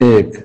1।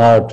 8,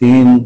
3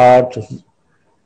8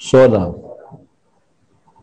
16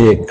1।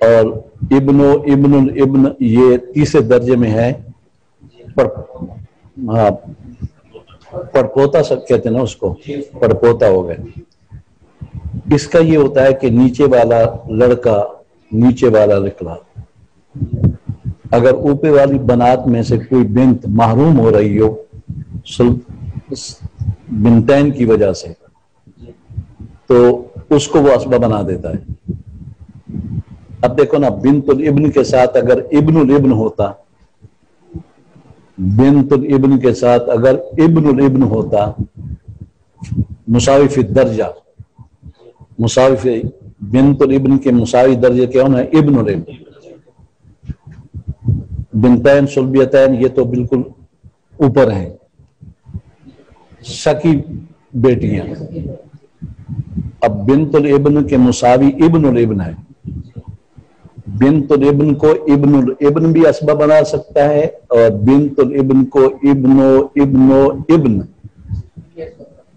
اور ابن ابن یہ تیسرے درجے میں ہے، ہاں پڑپوتا سب کہتے ہیں نا اس کو، پڑپوتا ہو گئے۔ اس کا یہ ہوتا ہے کہ نیچے والا لڑکا نیچے والا نکلا، اگر اوپر والی بنات میں سے کوئی بنت محروم ہو رہی ہو بنتین کی وجہ سے، تو اس کو وہ اسبہ بنا دیتا ہے۔ اب دیکھو نا، بنت الابن کے ساتھ اگر ابن الابن ہوتا، بنت الابن کے ساتھ اگر ابن الابن ہوتا، مساوی فی الدرجہ، مساوی فی بنت الابن کے مساوی درجے کیا ہونا ہے؟ ابن الابن۔ بنتین صلبیتین یہ تو بالکل اوپر ہیں، سکی بیٹیاں۔ اب بنت الابن کے مساوی ابن الابن ہے، بنت الابن کو ابن الابن بھی اسبہ بنا سکتا ہے، اور بنت الابن کو ابن ابن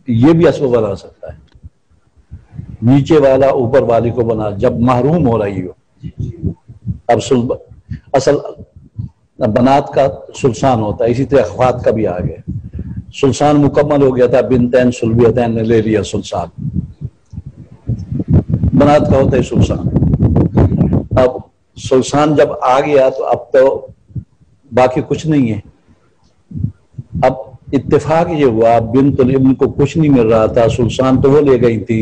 یہ بھی اسبہ بنا سکتا ہے۔ نیچے والا اوپر والی کو بنا جب محروم ہو رہی ہو۔ اب اصل بنات کا سلسان ہوتا ہے، اسی طرح اخوات کا بھی آگے سلسان مکمل ہو گیا تھا، بنتین صلبیتین نے لے لیا سلسان، بنات کا ہوتا ہے سلسان۔ اب سلسان جب آ گیا تو اب تو باقی کچھ نہیں ہے۔ اب اتفاق یہ ہوا بنت الابن کو کچھ نہیں مل رہا تھا، سلسان تو وہ لے گئی تھی،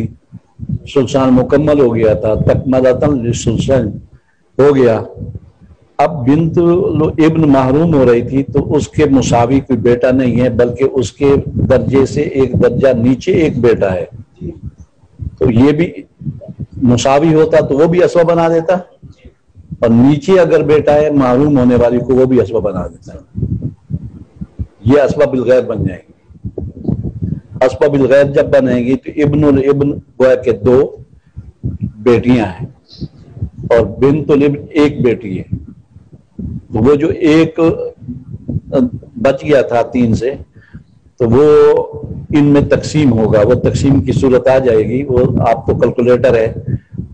سلسان مکمل ہو گیا تھا، تکملتاً للسلسان ہو گیا۔ اب بنت الابن محروم ہو رہی تھی تو اس کے مساوی کوئی بیٹا نہیں ہے، بلکہ اس کے درجے سے ایک درجہ نیچے ایک بیٹا ہے، تو یہ بھی مساوی ہوتا تو وہ بھی اسبہ بنا دیتا، اور نیچے اگر بیٹا ہے محروم ہونے والی کو وہ بھی اسبہ بنا دیتا ہے۔ یہ اسبہ بالغیر بن جائیں گی۔ اسبہ بالغیر جب بنیں گی تو ابن الابن گویا کہ دو بیٹیاں ہیں، اور بنت الابن ایک بیٹی ہے، تو وہ جو ایک بچ گیا تھا تین سے، تو وہ ان میں تقسیم ہوگا، وہ تقسیم کی صورت آ جائے گی، وہ آپ کو کیلکولیٹر ہے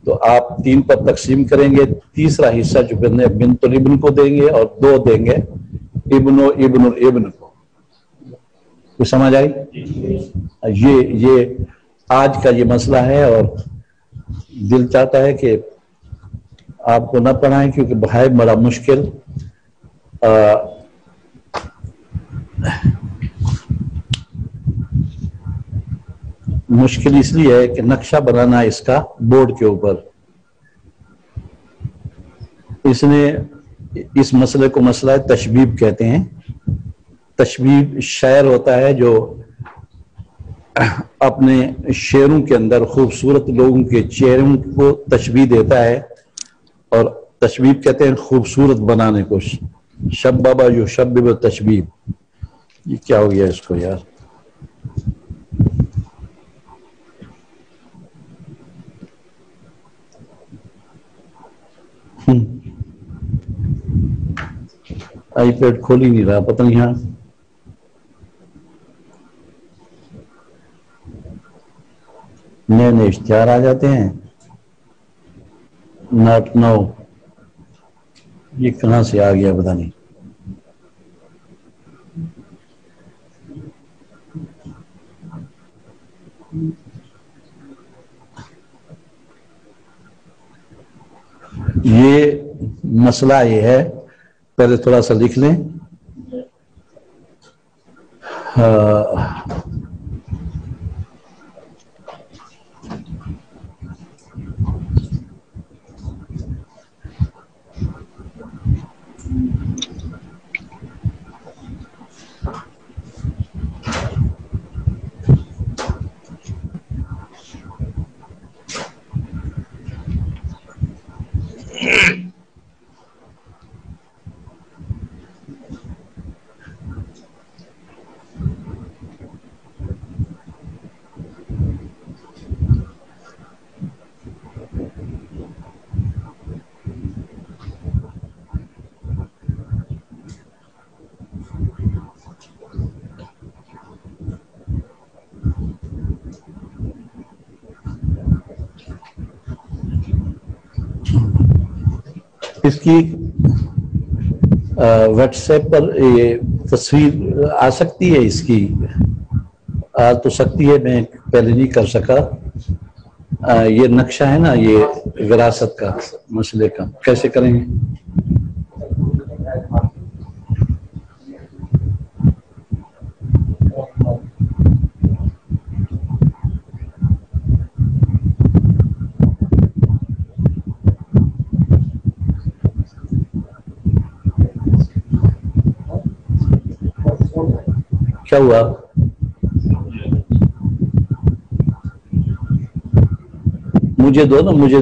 تو آپ 3 پر تقسیم کریں گے، تیسرا حصہ جو بنت الابن کو دیں گے اور 2 دیں گے ابن الابن کو۔ کچھ سمجھ آئی؟ یہ آج کا یہ مسئلہ ہے، اور دل چاہتا ہے کہ آپ کو نہ پڑھائیں کیونکہ ہے بڑا مشکل۔ مشکل اس لیے ہے کہ نقشہ بنانا اس کا بورڈ کے اوپر، اس نے اس مسئلے کو مسئلہ تشبیب کہتے ہیں۔ تشبیب شاعر ہوتا ہے جو اپنے شعروں کے اندر خوبصورت لوگوں کے چہروں کو تشبیہ دیتا ہے، اور تشبیب کہتے ہیں خوبصورت بنانے کو، شبابہ یشبب تشبیب۔ یہ کیا ہو گیا اس کو یار؟ آئی پیڈ کھول ہی نہیں رہا، پتہ نہیں یہاں نئے نئے اشتہار آ جاتے ہیں، ناٹ نو، یہ کہاں سے آ گیا پتہ نہیں۔ یہ مسئلہ یہ ہے، پہلے تھوڑا سا لکھ لیں۔ اس کی واٹس ایپ پر یہ تصویر آ سکتی ہے اس کی؟ آ تو سکتی ہے، میں پہلے نہیں کر سکا. یہ نقشہ ہے نا، یہ وراثت کا مسئلے کا، کیسے کریں گے؟ کیا ہوا؟ مجھے دو نا، مجھے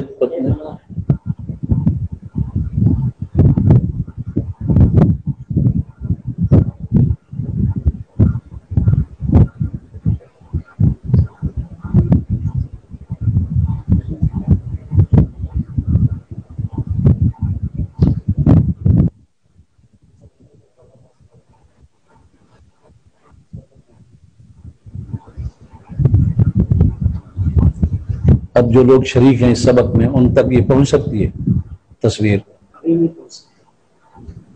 اب جو لوگ شریک ہیں اس سبق میں ان تک یہ پہنچ سکتی ہے تصویر؟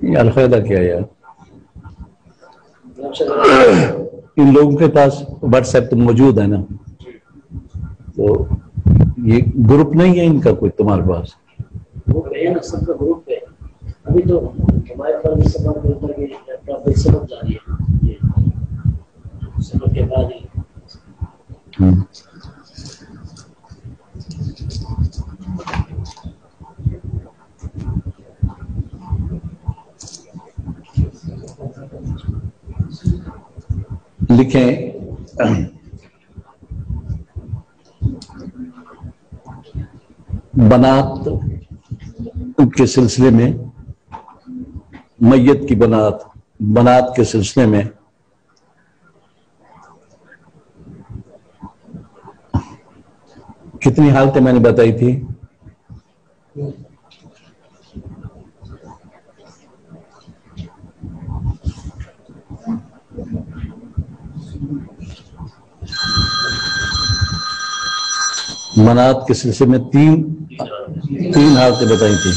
یہ القاعدہ کیا یار، ان لوگوں کے پاس واٹس ایپ تو موجود ہے نا، تو یہ گروپ نہیں ہے ان کا کوئی تمہارے پاس؟ سب کا گروپ ہے. ابھی تو ہمارے پر سبق جاری ہے، سبق کے بعد ہی لکھیں بنات کے سلسلے میں، میت کی بنات کے سلسلے میں کتنی حالتیں میں نے بتائی تھی؟ بنات کے سلسلے میں تین حالتیں بتائی تھی.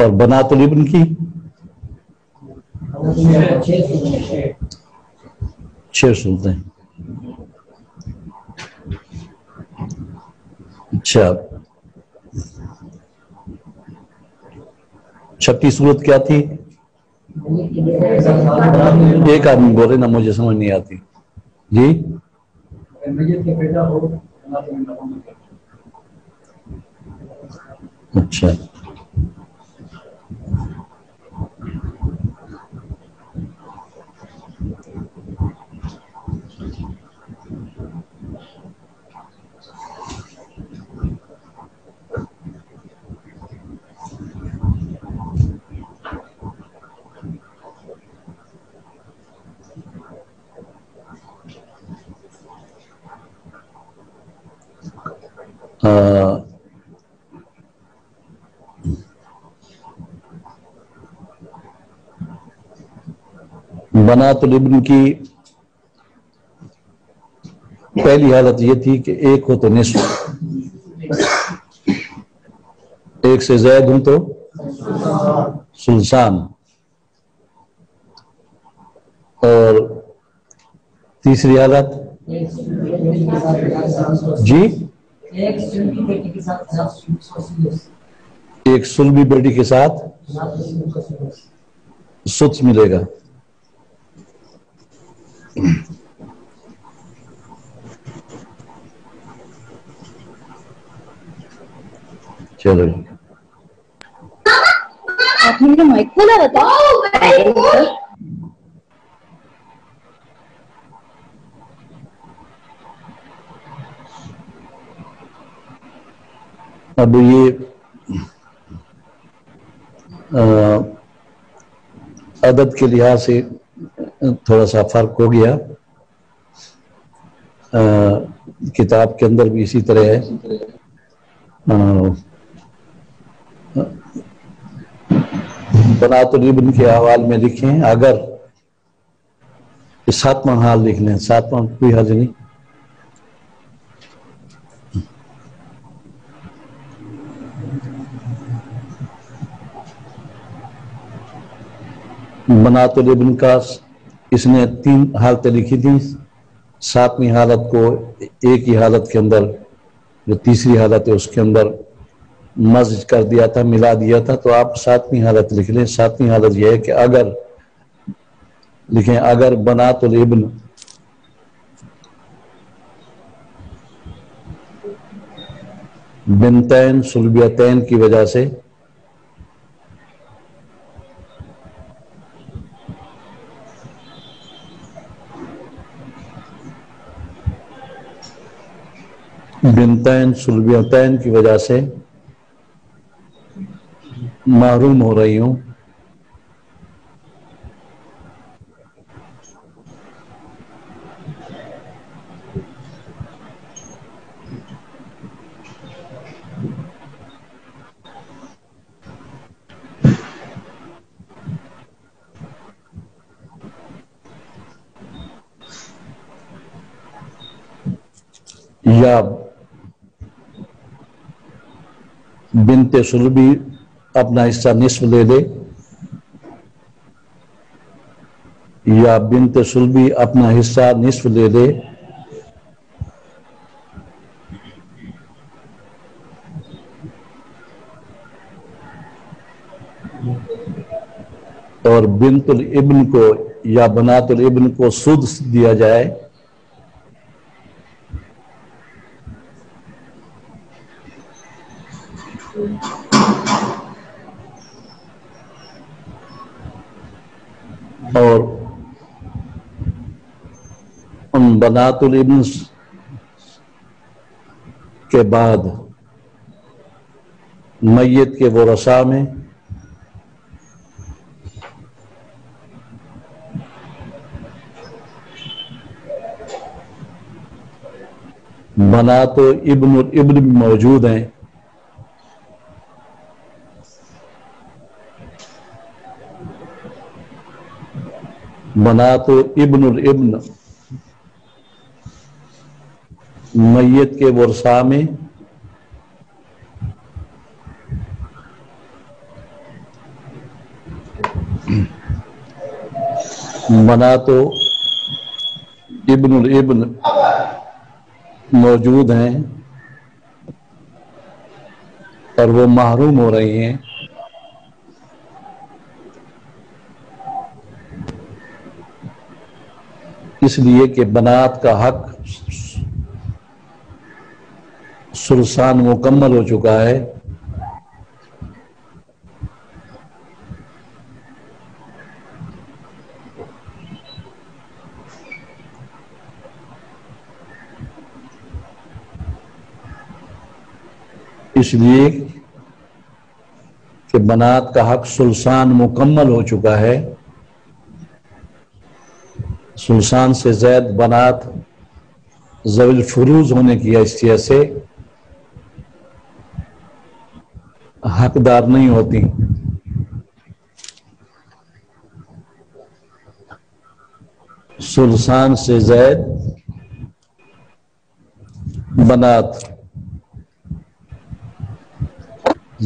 اور بنات الابن کی 6 صورتیں. اچھا، 36 صورت کیا تھی؟ ایک آدمی بولے نا، مجھے سمجھ نہیں آتی. جی اچھا، بنات الابن کی پہلی حالت یہ تھی کہ ایک ہو تو نصف، ایک سے زائد ہوں تو ثلثان، اور تیسری حالت جی ایک سلبی بیٹی کے ساتھ سدس ملے گا. چلو آپ نے مائک کھولا رہتا. اب یہ عدد کے لحاظ سے تھوڑا سا فرق ہو گیا، کتاب کے اندر بھی اسی طرح ہے. بنات الابن کے احوال میں لکھیں، اگر ساتواں حال لکھ لیں، ساتواں کوئی حرج نہیں. بنات الابن کا اس نے 3 حالتیں لکھی تھیں، 7ویں حالت کو ایک ہی حالت کے اندر جو تیسری حالت ہے اس کے اندر مزج کر دیا تھا، ملا دیا تھا. تو آپ 7ویں حالت لکھ لیں. 7ویں حالت یہ ہے کہ اگر لکھیں، اگر بنات الابن بنتین صلبیتین کی وجہ سے بنتین صلبیتین کی وجہ سے محروم ہو رہی ہوں، یا بنت صلبی اپنا حصہ نصف لے لے، یا بنت صلبی اپنا حصہ نصف لے لے، اور بنت الابن کو یا بنات الابن کو سدس دیا جائے، اور ان بنات الابن کے بعد میت کے ورثاء میں بنات ابن الابن بھی موجود ہیں، بنات ابن الابن میت کے ورثاء میں بنات ابن الابن موجود ہیں اور وہ محروم ہو رہی ہیں، اس لیے کہ بنات کا حق ثلثان مکمل ہو چکا ہے. اس لیے کہ بنات کا حق ثلثان مکمل ہو چکا ہے. ثلثان سے زائد بنات ذوی الفروض ہونے کی حیثیت سے حقدار نہیں ہوتی. ثلثان سے زائد بنات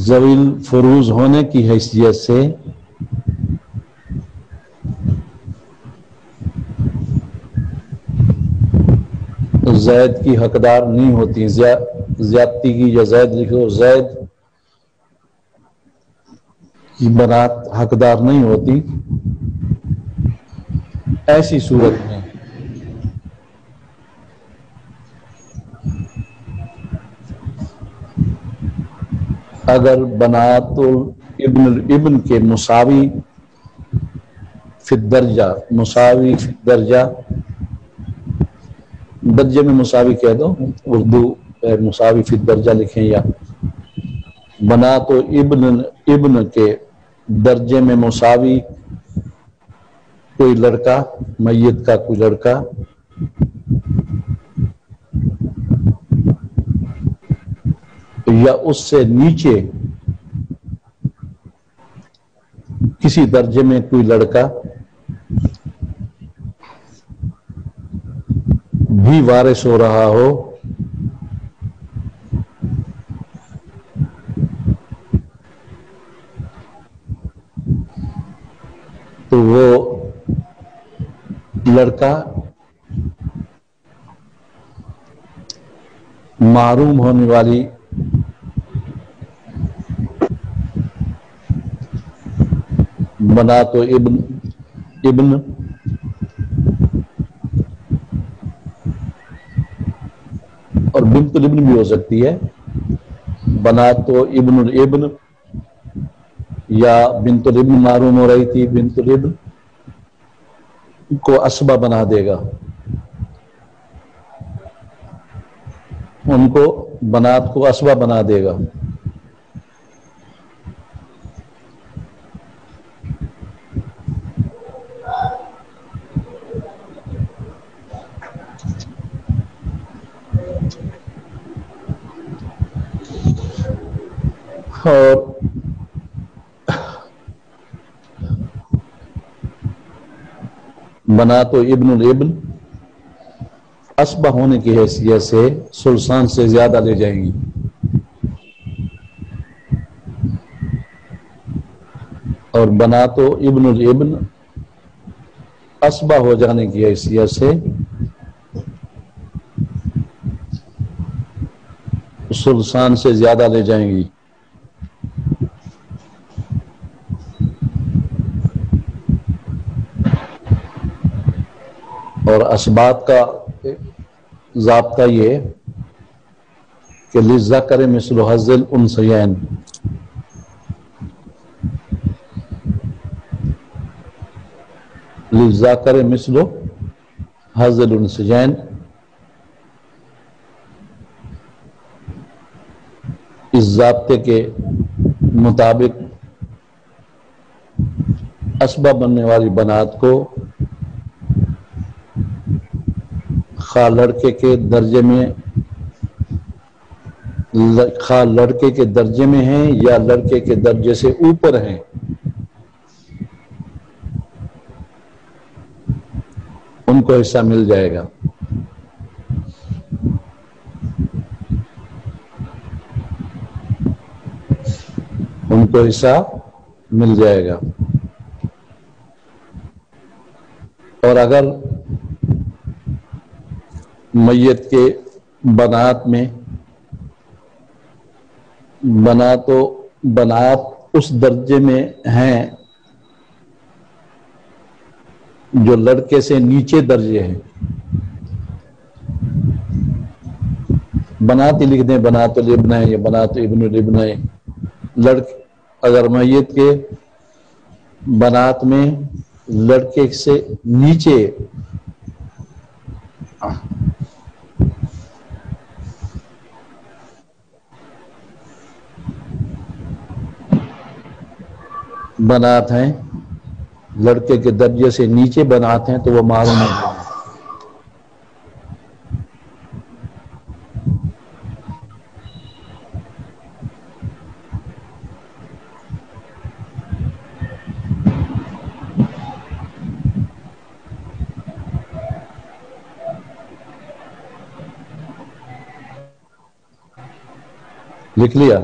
ذوی الفروض ہونے کی حیثیت سے زید کی حقدار نہیں ہوتی. زیادتی کی یا زید لکھو، زید کی بنات حقدار نہیں ہوتی. ایسی صورت میں اگر بنات ابن الابن کے مساوی فی الدرجہ، مساوی فی الدرجہ، درجے میں مساوی کہہ دو، اردو مساوی فی الدرجہ لکھیں، یا بنا تو ابن کے درجے میں مساوی کوئی لڑکا، میت کا کوئی لڑکا، یا اس سے نیچے کسی درجے میں کوئی لڑکا بھی وارث ہو رہا ہو تو وہ لڑکا محروم ہونے والی بنا تو ابن اور بنت الابن بھی ہو سکتی ہے، بنا تو ابن الابن یا بنت الابن محروم ہو رہی تھی، بنت الابن کو اسبہ بنا دے گا، ان کو بنات کو اسبہ بنا دے گا۔ اور بنا تو ابن الابن اسبہ ہونے کی حیثیت سے سلسان سے زیادہ لے جائیں گی، اور بنا تو ابن الابن اسبہ ہو جانے کی حیثیت سے سلسان سے زیادہ لے جائیں گی۔ اور اسبات کا ضابطہ یہ کہ للذکر مثل حظ الانثیین، للذکر مثل حظ الانثیین، اس ضابطے کے مطابق اسبہ بننے والی بنات کو خواہ لڑکے کے درجے میں ہیں یا لڑکے کے درجے سے اوپر ہیں، ان کو حصہ مل جائے گا۔ ان کو حصہ مل جائے گا۔ اور اگر میت کے بنات میں بنات اس درجے میں ہیں جو لڑکے سے نیچے درجے ہیں، بنات ہی لکھ دیں، بنات الابن ہے یا بنات ابن الابن ہے، اگر میت کے بنات میں لڑکے سے نیچے بنات ہیں، لڑکے کے درجے سے نیچے بنات ہیں تو وہ محروم ہیں۔ لکھ لیا؟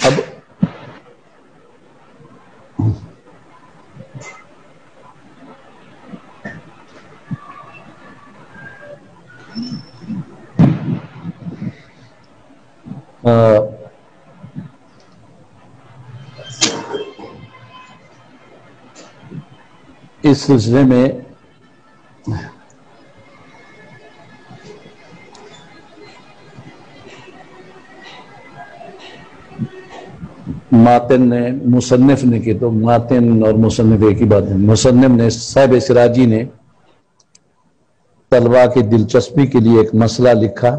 اب اس سلسلے میں ماتن نے مصنف نے کی، تو ماتن اور مصنف ایک ہی بات ہے، مصنف نے صاحب سراجی نے طلبہ کی دلچسپی کے لیے ایک مسئلہ لکھا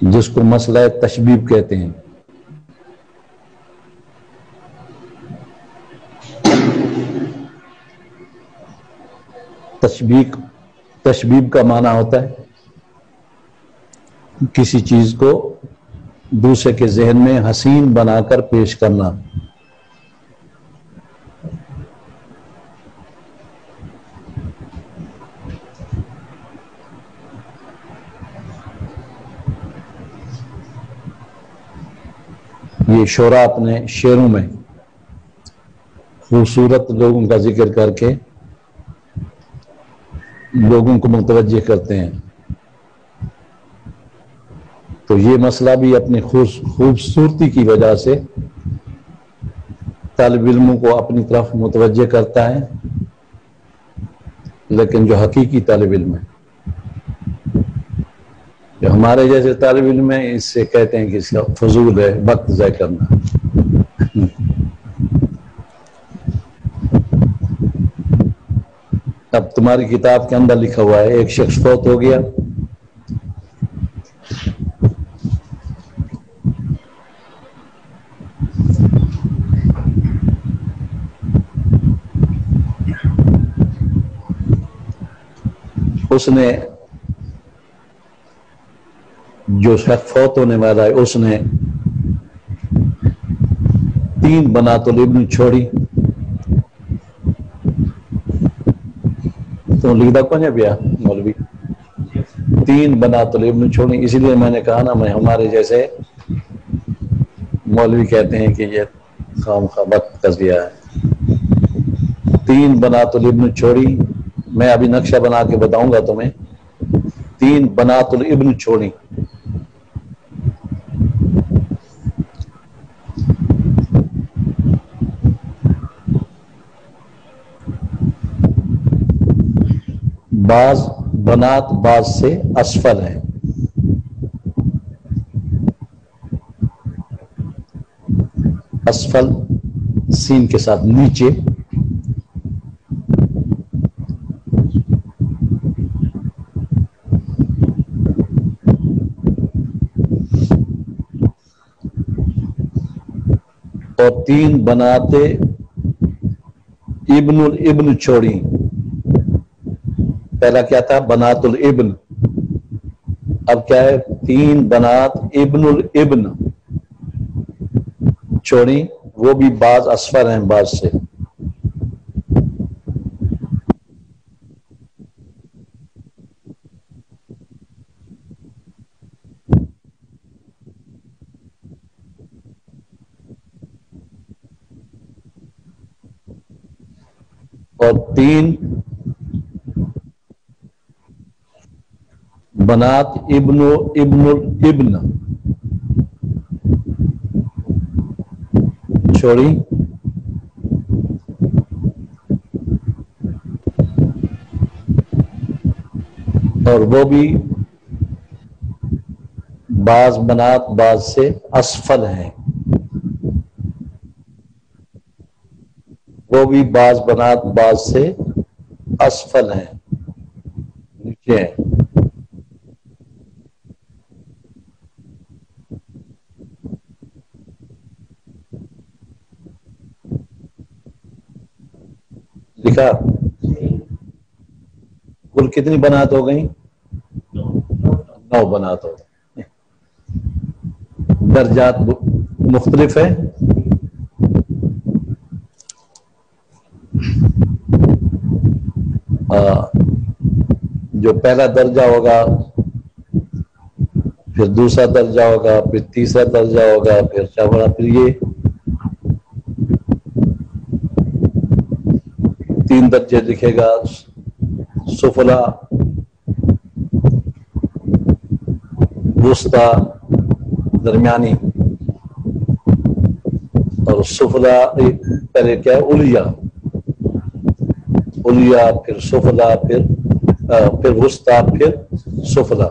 جس کو مسئلہ تشبیب کہتے ہیں. تشبیب کا معنی ہوتا ہے کسی چیز کو دوسرے کے ذہن میں حسین بنا کر پیش کرنا. یہ شعراء اپنے شعروں میں خوبصورت لوگوں کا ذکر کر کے لوگوں کو متوجہ کرتے ہیں. تو یہ مسئلہ بھی اپنی خوبصورتی کی وجہ سے طالب علموں کو اپنی طرف متوجہ کرتا ہے، لیکن جو حقیقی طالب علم ہے، جو ہمارے جیسے طالب علم ہیں، اس سے کہتے ہیں کہ اس کا فضول ہے، وقت ضائع کرنا. اب تمہاری کتاب کے اندر لکھا ہوا ہے ایک شخص فوت ہو گیا، اس نے جو شخص فوت ہونے والا ہے اس نے 3 بنات الابن چھوڑی. تو لکھتا کون ہے بیا مولوی؟ 3 بنات الابن چھوڑی. اسی لیے میں نے کہا نا، میں ہمارے جیسے مولوی کہتے ہیں کہ یہ خواہ وقت کا ضیاع ہے. 3 بنات الابن چھوڑی. میں ابھی نقشہ بنا کے بتاؤں گا تمہیں. 3 بنات الابن چھوڑی. بعض بنات بعض سے اسفل ہیں. اسفل سین کے ساتھ نیچے. اور 3 بناتے ابن الابن چھوڑی. پہلا کیا تھا؟ بنات الابن. اب کیا ہے؟ 3 بنات ابن الابن چھوڑی. وہ بھی بعض اسفل ہیں بعض سے. اور 3 بنات ابن الابن چھوڑی. اور وہ بھی بعض بنات بعض سے اسفل ہیں. وہ بھی بعض بنات بعض سے اسفل ہیں، نیچے ہیں. لکھا کل کتنی بنات ہو گئیں؟ 9 بنات ہو گئی. درجات مختلف ہیں. جو پہلا درجہ ہوگا، پھر دوسرا درجہ ہوگا، پھر تیسرا درجہ ہوگا، پھر چوتھا، پھر یہ 3 درجے لکھے گا. سفلا، وسطی، درمیانی. اور سفلا پہلے کیا ہے؟ علیا، علیا، پھر سفلا، پھر وسطی، پھر سفلا.